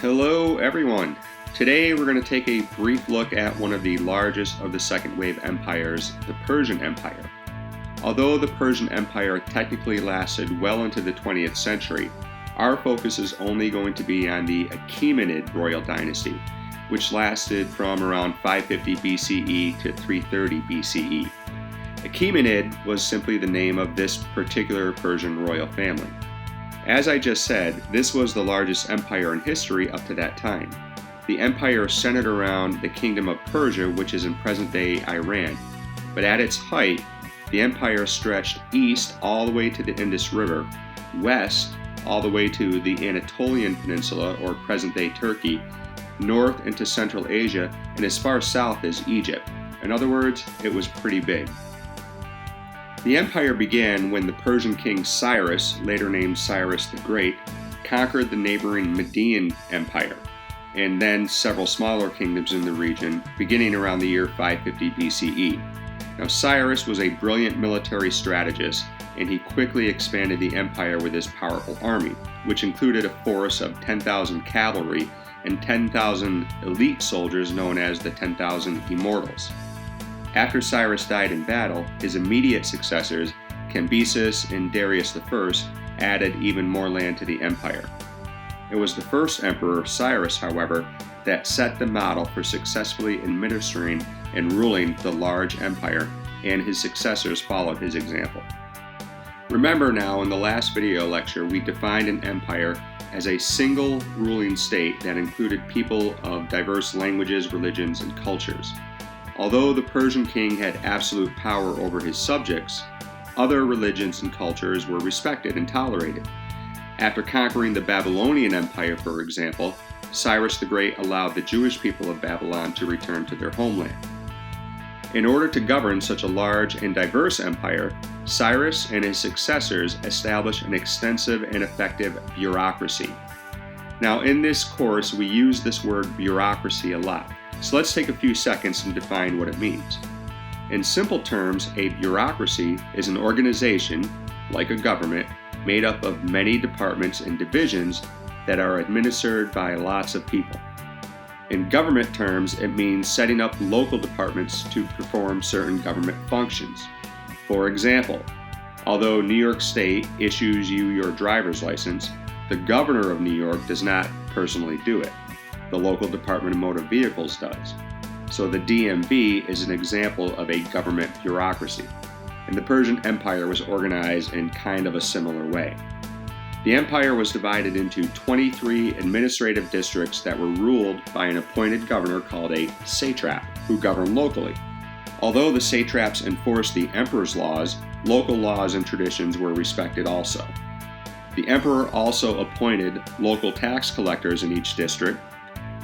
Hello everyone! Today we're going to take a brief look at one of the largest of the second wave empires, the Persian Empire. Although the Persian Empire technically lasted well into the 20th century, our focus is only going to be on the Achaemenid royal dynasty, which lasted from around 550 BCE to 330 BCE. Achaemenid was simply the name of this particular Persian royal family. As I just said, this was the largest empire in history up to that time. The empire centered around the Kingdom of Persia, which is in present-day Iran. But at its height, the empire stretched east all the way to the Indus River, west all the way to the Anatolian Peninsula, or present-day Turkey, north into Central Asia, and as far south as Egypt. In other words, it was pretty big. The empire began when the Persian king Cyrus, later named Cyrus the Great, conquered the neighboring Median Empire, and then several smaller kingdoms in the region, beginning around the year 550 BCE. Now, Cyrus was a brilliant military strategist, and he quickly expanded the empire with his powerful army, which included a force of 10,000 cavalry and 10,000 elite soldiers known as the 10,000 Immortals. After Cyrus died in battle, his immediate successors, Cambyses and Darius I, added even more land to the empire. It was the first emperor, Cyrus, however, that set the model for successfully administering and ruling the large empire, and his successors followed his example. Remember now, in the last video lecture, we defined an empire as a single ruling state that included people of diverse languages, religions, and cultures. Although the Persian king had absolute power over his subjects, other religions and cultures were respected and tolerated. After conquering the Babylonian Empire, for example, Cyrus the Great allowed the Jewish people of Babylon to return to their homeland. In order to govern such a large and diverse empire, Cyrus and his successors established an extensive and effective bureaucracy. Now, in this course, we use this word bureaucracy a lot. So let's take a few seconds and define what it means. In simple terms, a bureaucracy is an organization, like a government, made up of many departments and divisions that are administered by lots of people. In government terms, it means setting up local departments to perform certain government functions. For example, although New York State issues you your driver's license, the governor of New York does not personally do it. The local Department of Motor Vehicles does. So the DMV is an example of a government bureaucracy. And the Persian Empire was organized in kind of a similar way. The empire was divided into 23 administrative districts that were ruled by an appointed governor called a satrap, who governed locally. Although the satraps enforced the emperor's laws, local laws and traditions were respected also. The emperor also appointed local tax collectors in each district,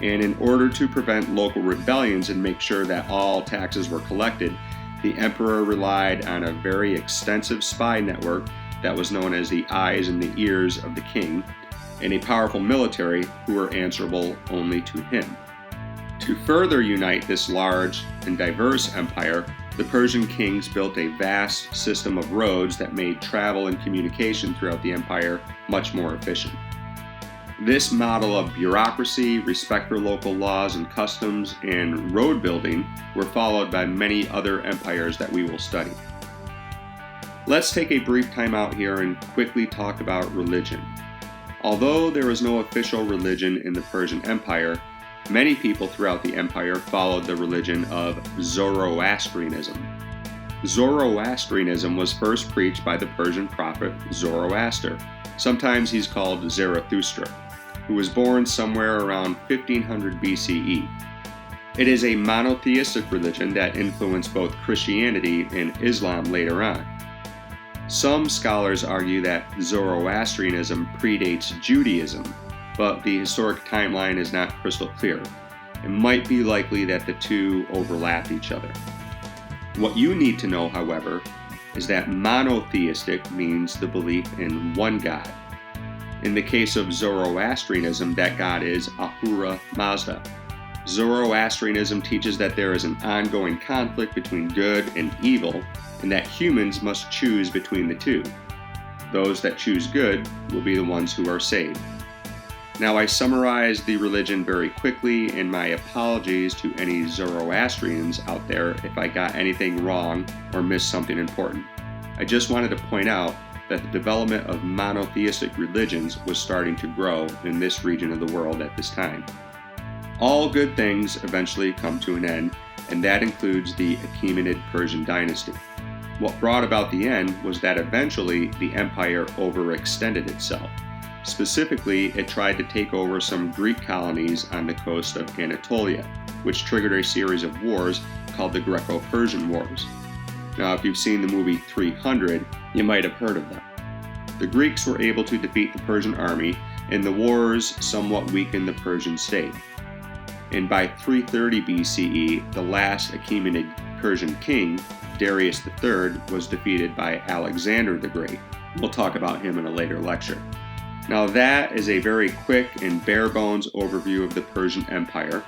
and in order to prevent local rebellions and make sure that all taxes were collected, the emperor relied on a very extensive spy network that was known as the eyes and the ears of the king, and a powerful military who were answerable only to him. To further unite this large and diverse empire, the Persian kings built a vast system of roads that made travel and communication throughout the empire much more efficient. This model of bureaucracy, respect for local laws and customs, and road building were followed by many other empires that we will study. Let's take a brief time out here and quickly talk about religion. Although there was no official religion in the Persian Empire, many people throughout the empire followed the religion of Zoroastrianism. Zoroastrianism was first preached by the Persian prophet Zoroaster. Sometimes he's called Zarathustra, who was born somewhere around 1500 BCE. It is a monotheistic religion that influenced both Christianity and Islam later on. Some scholars argue that Zoroastrianism predates Judaism, but the historic timeline is not crystal clear. It might be likely that the two overlap each other. What you need to know, however, is that monotheistic means the belief in one God. In the case of Zoroastrianism, that God is Ahura Mazda. Zoroastrianism teaches that there is an ongoing conflict between good and evil, and that humans must choose between the two. Those that choose good will be the ones who are saved. Now, I summarized the religion very quickly, and my apologies to any Zoroastrians out there if I got anything wrong or missed something important. I just wanted to point out that the development of monotheistic religions was starting to grow in this region of the world at this time. All good things eventually come to an end, and that includes the Achaemenid Persian Dynasty. What brought about the end was that eventually the empire overextended itself. Specifically, it tried to take over some Greek colonies on the coast of Anatolia, which triggered a series of wars called the Greco-Persian Wars. Now, if you've seen the movie 300, you might have heard of them. The Greeks were able to defeat the Persian army, and the wars somewhat weakened the Persian state. And by 330 BCE, the last Achaemenid Persian king, Darius III, was defeated by Alexander the Great. We'll talk about him in a later lecture. Now, that is a very quick and bare-bones overview of the Persian Empire.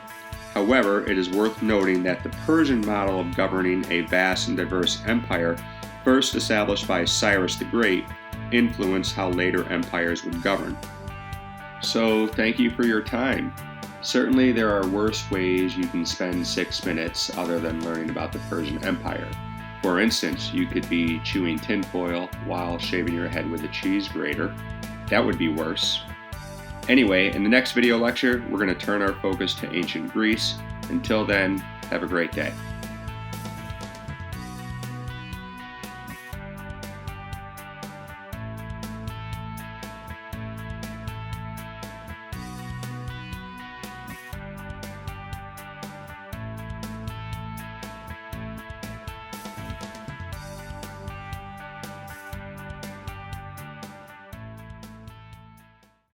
However, it is worth noting that the Persian model of governing a vast and diverse empire, first established by Cyrus the Great, influenced how later empires would govern. So, thank you for your time. Certainly, there are worse ways you can spend 6 minutes other than learning about the Persian Empire. For instance, you could be chewing tinfoil while shaving your head with a cheese grater. That would be worse. Anyway, in the next video lecture, we're going to turn our focus to ancient Greece. Until then, have a great day.